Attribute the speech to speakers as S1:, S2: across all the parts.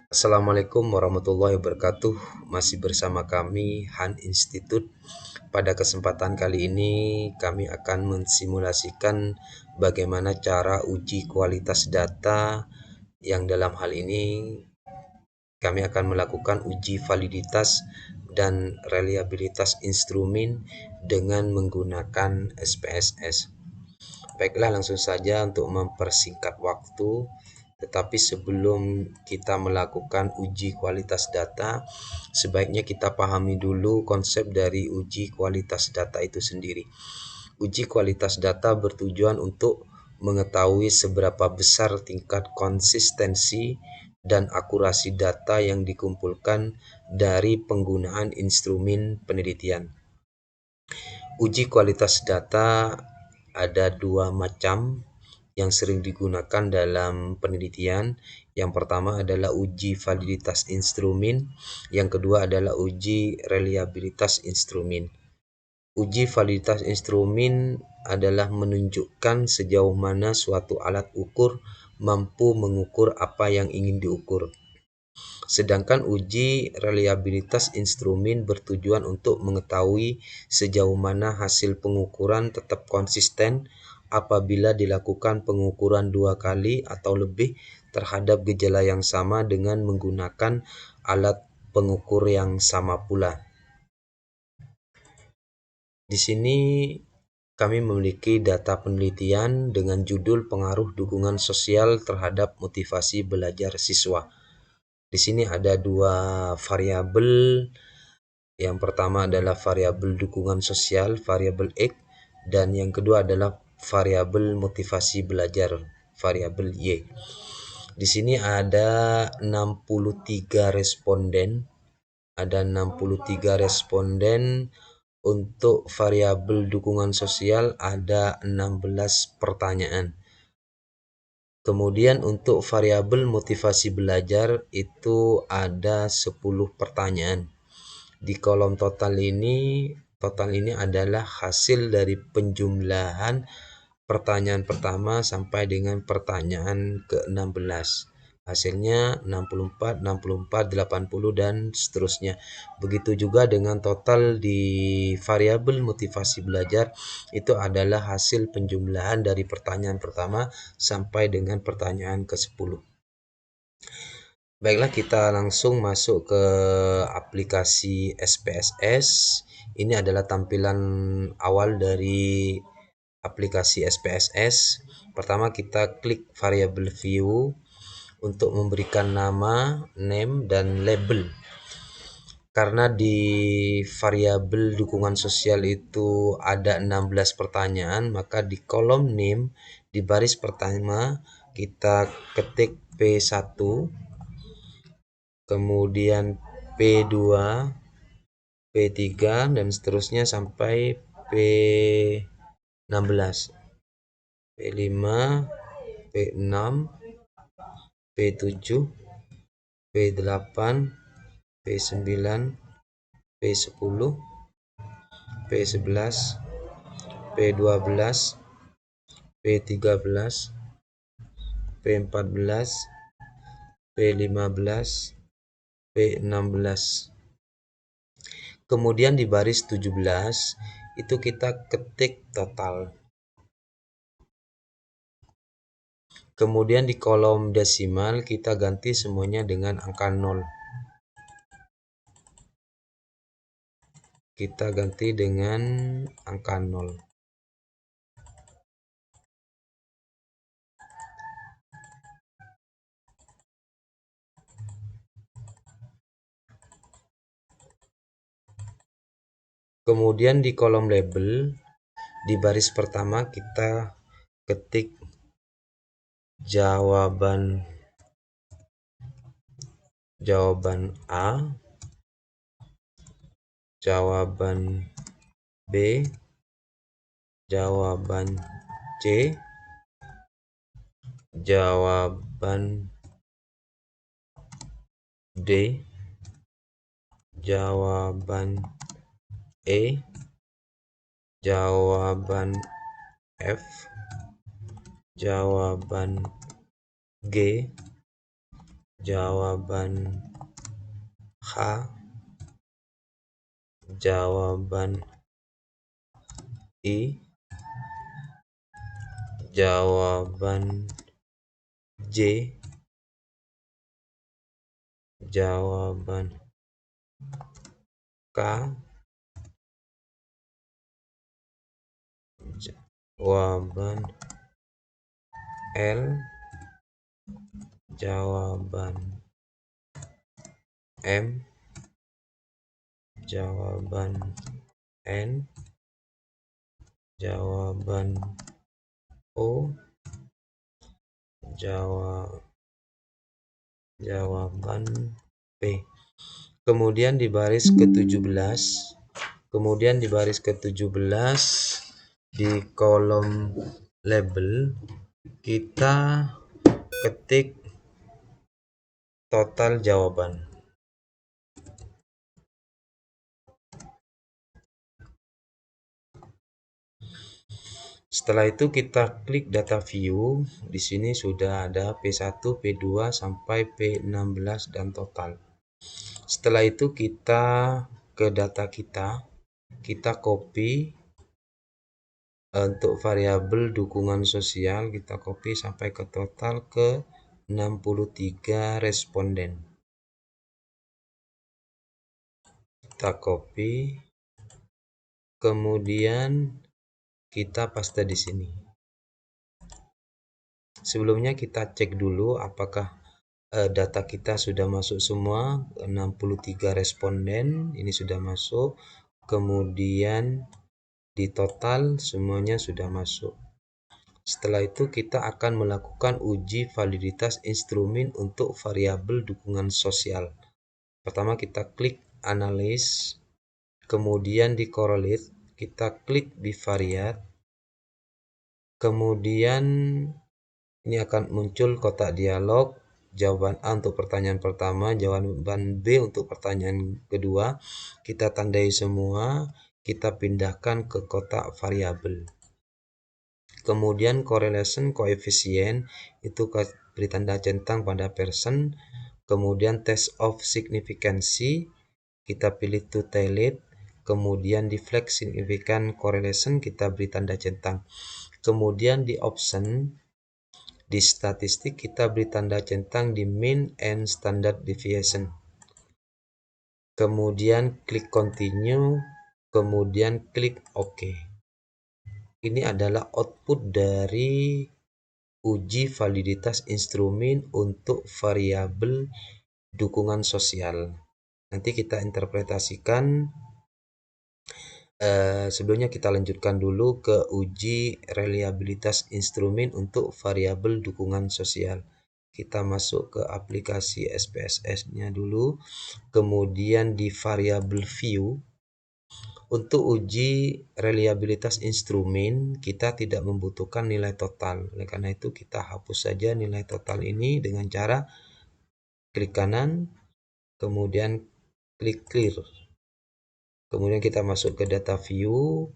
S1: Assalamualaikum warahmatullahi wabarakatuh. Masih bersama kami Han Institute. Pada kesempatan kali ini kami akan mensimulasikan bagaimana cara uji kualitas data yang dalam hal ini kami akan melakukan uji validitas dan reliabilitas instrumen dengan menggunakan SPSS. Baiklah, langsung saja untuk mempersingkat waktu. Tetapi sebelum kita melakukan uji kualitas data, sebaiknya kita pahami dulu konsep dari uji kualitas data itu sendiri. Uji kualitas data bertujuan untuk mengetahui seberapa besar tingkat konsistensi dan akurasi data yang dikumpulkan dari penggunaan instrumen penelitian. Uji kualitas data ada dua macam yang sering digunakan dalam penelitian. Yang pertama adalah uji validitas instrumen, yang kedua adalah uji reliabilitas instrumen. Uji validitas instrumen adalah menunjukkan sejauh mana suatu alat ukur mampu mengukur apa yang ingin diukur. Sedangkan uji reliabilitas instrumen bertujuan untuk mengetahui sejauh mana hasil pengukuran tetap konsisten apabila dilakukan pengukuran 2 kali atau lebih terhadap gejala yang sama dengan menggunakan alat pengukur yang sama pula. Di sini kami memiliki data penelitian dengan judul pengaruh dukungan sosial terhadap motivasi belajar siswa. Di sini ada dua variabel. Yang pertama adalah variabel dukungan sosial, variabel X, dan yang kedua adalah variabel motivasi belajar, variabel Y. Di sini ada 63 responden. Ada 63 responden. Untuk variabel dukungan sosial ada 16 pertanyaan. Kemudian untuk variabel motivasi belajar itu ada 10 pertanyaan. Di kolom total ini adalah hasil dari penjumlahan pertanyaan pertama sampai dengan pertanyaan ke-16. Hasilnya 64, 64, 80 dan seterusnya. Begitu juga dengan total di variabel motivasi belajar, itu adalah hasil penjumlahan dari pertanyaan pertama sampai dengan pertanyaan ke-10. Baiklah, kita langsung masuk ke aplikasi SPSS. Ini adalah tampilan awal dari aplikasi SPSS. Pertama kita klik variable view untuk memberikan nama, name, dan label. Karena di variabel dukungan sosial itu ada 16 pertanyaan, maka di kolom name di baris pertama kita ketik P1, kemudian P2, P3 dan seterusnya sampai P16. P5, P6, P7, P8, P9, P10, P11, P12, P13, P14, P15, P16. Kemudian di baris 17 itu kita ketik total. Kemudian di kolom desimal kita ganti semuanya dengan angka 0. Kita ganti dengan angka 0. Kemudian di kolom label di baris pertama kita ketik jawaban A, jawaban B, jawaban C, jawaban D, jawaban E, jawaban F, jawaban G, jawaban H, jawaban I, jawaban J, jawaban K, jawaban L, jawaban M, jawaban N, jawaban O, jawaban P. Kemudian di baris ke-17, di kolom label kita ketik total jawaban. Setelah itu kita klik data view. Di sini sudah ada P1, P2 sampai P16 dan total. Setelah itu kita ke data kita copy untuk variabel dukungan sosial, kita copy sampai ke total ke 63 responden. Kita copy, kemudian kita paste di sini. Sebelumnya kita cek dulu apakah data kita sudah masuk semua. 63 responden ini sudah masuk, kemudian di total semuanya sudah masuk. Setelah itu kita akan melakukan uji validitas instrumen untuk variabel dukungan sosial. Pertama kita klik analyze, kemudian di correlate, kita klik bivariate, kemudian ini akan muncul kotak dialog. Jawaban A untuk pertanyaan pertama, jawaban B untuk pertanyaan kedua. Kita tandai semua, kita pindahkan ke kotak variabel. Kemudian correlation coefficient itu beri tanda centang pada person. Kemudian test of significancy kita pilih to tailed. Kemudian di flag significant correlation kita beri tanda centang. Kemudian di option di statistik kita beri tanda centang di mean and standard deviation. Kemudian klik continue, kemudian klik OK. Ini adalah output dari uji validitas instrumen untuk variabel dukungan sosial. Nanti kita interpretasikan. Sebelumnya kita lanjutkan dulu ke uji reliabilitas instrumen untuk variabel dukungan sosial. Kita masuk ke aplikasi SPSS-nya dulu, kemudian di variabel view. Untuk uji reliabilitas instrumen kita tidak membutuhkan nilai total. Oleh karena itu kita hapus saja nilai total ini dengan cara klik kanan, kemudian klik clear. Kemudian kita masuk ke data view.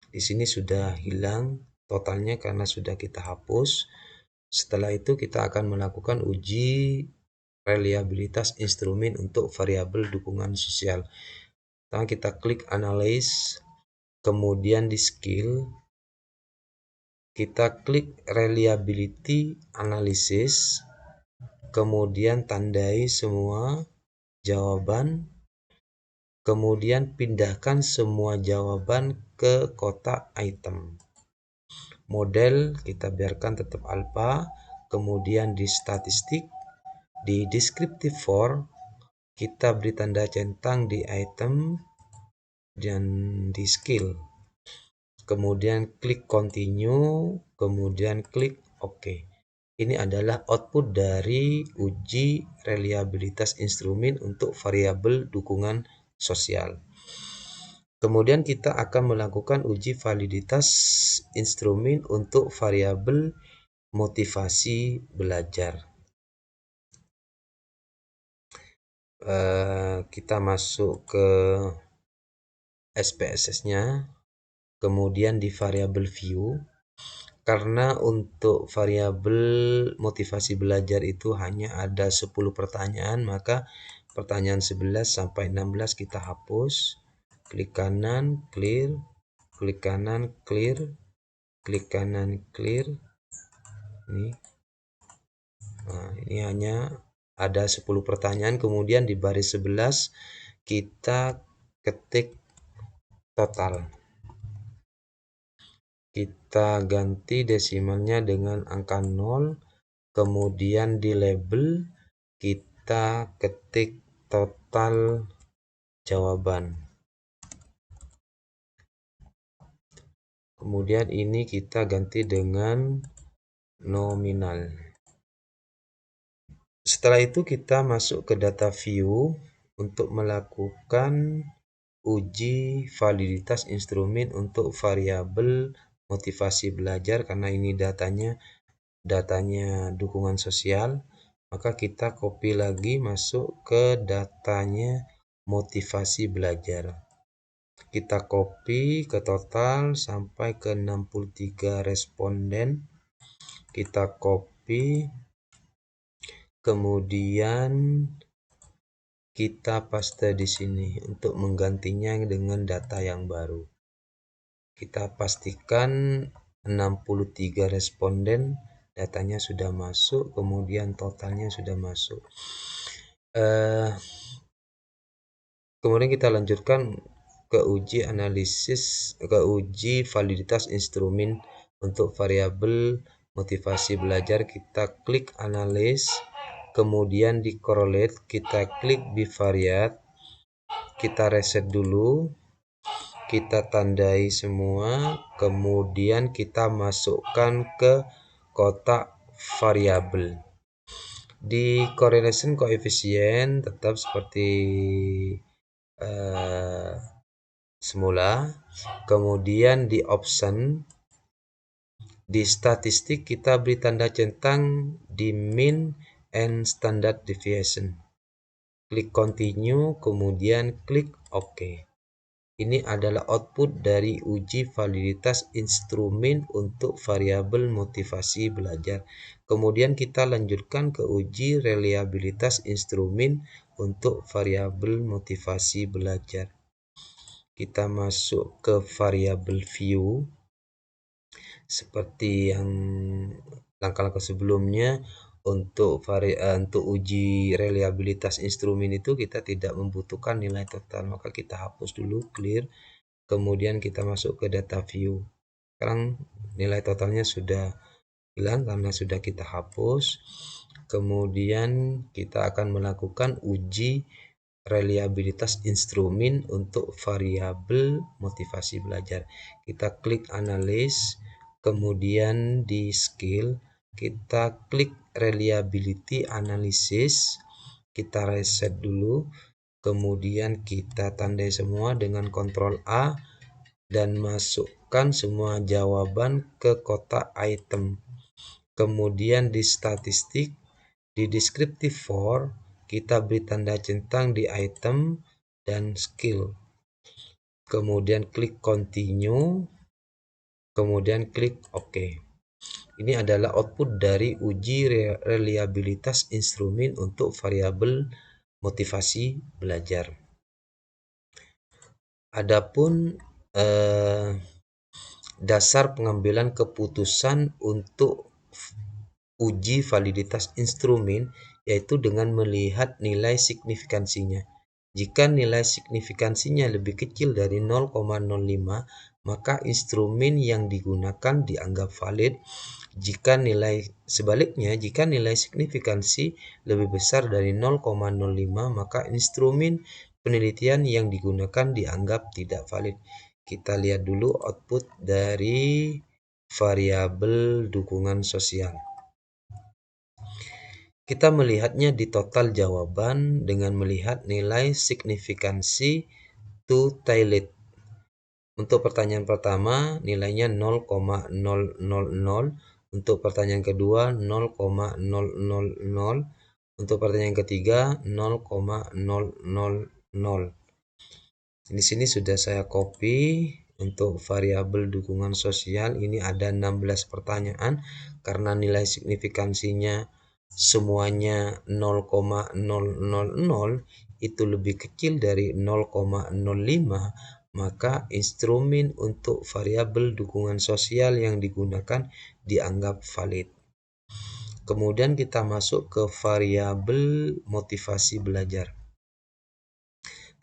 S1: Di sini sudah hilang totalnya karena sudah kita hapus. Setelah itu kita akan melakukan uji reliabilitas instrumen untuk variabel dukungan sosial. Pertama kita klik analyze, kemudian di skill kita klik reliability analysis, kemudian tandai semua jawaban, kemudian pindahkan semua jawaban ke kotak item. Model kita biarkan tetap alpha, kemudian di statistik, di descriptive for kita beri tanda centang di item dan di skill. Kemudian klik continue, kemudian klik OK. Ini adalah output dari uji reliabilitas instrumen untuk variabel dukungan sosial. Kemudian kita akan melakukan uji validitas instrumen untuk variabel motivasi belajar. Kita masuk ke SPSS-nya, kemudian di variabel view, karena untuk variabel motivasi belajar itu hanya ada 10 pertanyaan, maka pertanyaan 11 sampai 16 kita hapus. Klik kanan, clear, klik kanan, clear, klik kanan, clear. Ini hanya ada 10 pertanyaan, kemudian di baris 11 kita ketik total. Kita ganti desimalnya dengan angka 0, kemudian di label kita ketik total jawaban. Kemudian ini kita ganti dengan nominal. Setelah itu kita masuk ke data view untuk melakukan uji validitas instrumen untuk variabel motivasi belajar, karena ini datanya dukungan sosial, maka kita copy lagi masuk ke datanya motivasi belajar. Kita copy ke total sampai ke 63 responden. Kita copy, kemudian kita paste di sini untuk menggantinya dengan data yang baru. Kita pastikan 63 responden datanya sudah masuk, kemudian totalnya sudah masuk. Kemudian kita lanjutkan ke uji validitas instrumen untuk variabel motivasi belajar. Kita klik analyze, kemudian di correlate kita klik bivariate, kita reset dulu, kita tandai semua, kemudian kita masukkan ke kotak variabel. Di correlation coefficient tetap seperti semula. Kemudian di option, di statistik kita beri tanda centang di mean and standard deviation. Klik continue, kemudian klik OK. Ini adalah output dari uji validitas instrumen untuk variabel motivasi belajar. Kemudian kita lanjutkan ke uji reliabilitas instrumen untuk variabel motivasi belajar. Kita masuk ke variabel view. Seperti yang langkah-langkah sebelumnya, untuk uji reliabilitas instrumen itu kita tidak membutuhkan nilai total, maka kita hapus dulu, clear, kemudian kita masuk ke data view. Sekarang nilai totalnya sudah hilang karena sudah kita hapus. Kemudian kita akan melakukan uji reliabilitas instrumen untuk variabel motivasi belajar. Kita klik analyze, kemudian di skill kita klik reliability analysis, kita reset dulu, kemudian kita tandai semua dengan Ctrl A dan masukkan semua jawaban ke kotak item. Kemudian di statistik, di descriptive for kita beri tanda centang di item dan skill. Kemudian klik continue, kemudian klik OK. Ini adalah output dari uji reliabilitas instrumen untuk variabel motivasi belajar. Adapun dasar pengambilan keputusan untuk uji validitas instrumen, yaitu dengan melihat nilai signifikansinya. Jika nilai signifikansinya lebih kecil dari 0,05, maka instrumen yang digunakan dianggap valid. Jika nilai signifikansi lebih besar dari 0,05, maka instrumen penelitian yang digunakan dianggap tidak valid. Kita lihat dulu output dari variabel dukungan sosial. Kita melihatnya di total jawaban dengan melihat nilai signifikansi to tailed. Untuk pertanyaan pertama nilainya 0,000, untuk pertanyaan kedua 0,000, untuk pertanyaan ketiga 0,000. Di sini sudah saya copy Untuk variabel dukungan sosial ini ada 16 pertanyaan karena nilai signifikansinya semuanya 0,000 itu lebih kecil dari 0,05, maka instrumen untuk variabel dukungan sosial yang digunakan dianggap valid. Kemudian kita masuk ke variabel motivasi belajar.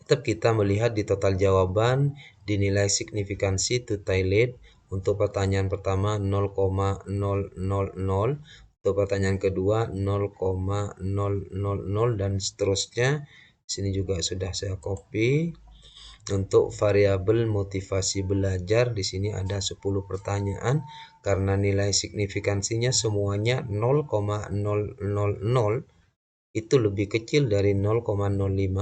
S1: Tetap kita melihat di total jawaban dinilai signifikansi to Thailand. Untuk pertanyaan pertama 0,000, untuk pertanyaan kedua 0,000 dan seterusnya. Sini juga sudah saya copy. Untuk variabel motivasi belajar di sini ada 10 pertanyaan karena nilai signifikansinya semuanya 0,000 itu lebih kecil dari 0,05,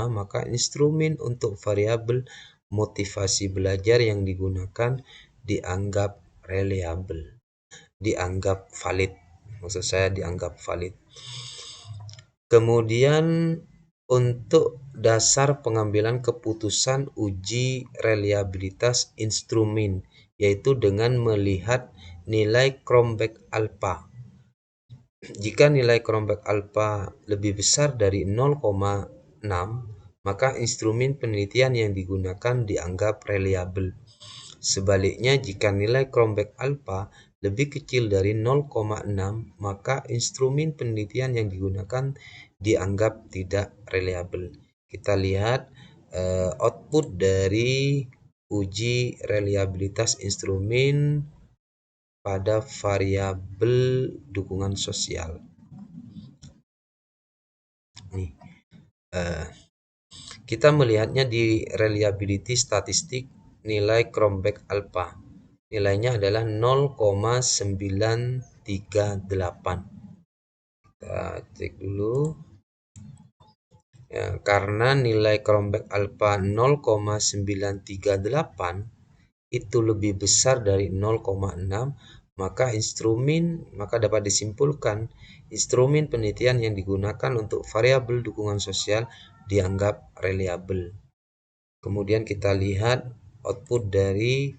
S1: maka instrumen untuk variabel motivasi belajar yang digunakan dianggap reliable, dianggap valid. Maksud saya dianggap valid. Kemudian untuk dasar pengambilan keputusan uji reliabilitas instrumen, yaitu dengan melihat nilai Cronbach alpha. Jika nilai Cronbach alpha lebih besar dari 0,6, maka instrumen penelitian yang digunakan dianggap reliable. Sebaliknya, jika nilai Cronbach alpha lebih kecil dari 0,6, maka instrumen penelitian yang digunakan dianggap tidak reliable. Kita lihat output dari uji reliabilitas instrumen pada variabel dukungan sosial. Nih, kita melihatnya di reliability statistik nilai Cronbach alpha. Nilainya adalah 0,938. Kita cek dulu. Ya, karena nilai Cronbach alpha 0,938 itu lebih besar dari 0,6, maka dapat disimpulkan instrumen penelitian yang digunakan untuk variabel dukungan sosial dianggap reliable. Kemudian kita lihat output dari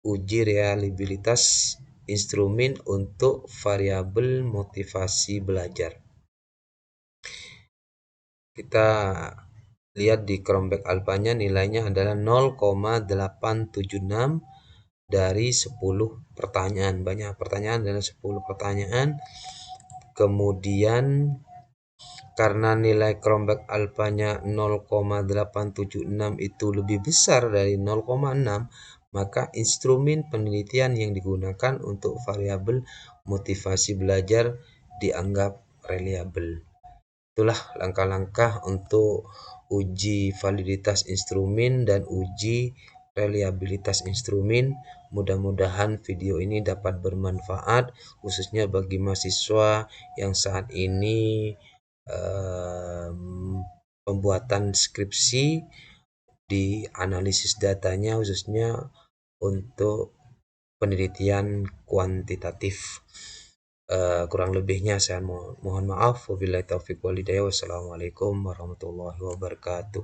S1: uji reliabilitas instrumen untuk variabel motivasi belajar. Kita lihat di Cronbach alpha-nya nilainya adalah 0,876 dari 10 pertanyaan. Banyak pertanyaan adalah 10 pertanyaan. Kemudian karena nilai Cronbach alpha-nya 0,876 itu lebih besar dari 0,6, maka instrumen penelitian yang digunakan untuk variabel motivasi belajar dianggap reliable. Itulah langkah-langkah untuk uji validitas instrumen dan uji reliabilitas instrumen. Mudah-mudahan video ini dapat bermanfaat khususnya bagi mahasiswa yang saat ini pembuatan skripsi di analisis datanya khususnya untuk penelitian kuantitatif. Kurang lebihnya saya mohon maaf. Wabillahi taufiq wal hidayah. Wassalamualaikum warahmatullahi wabarakatuh.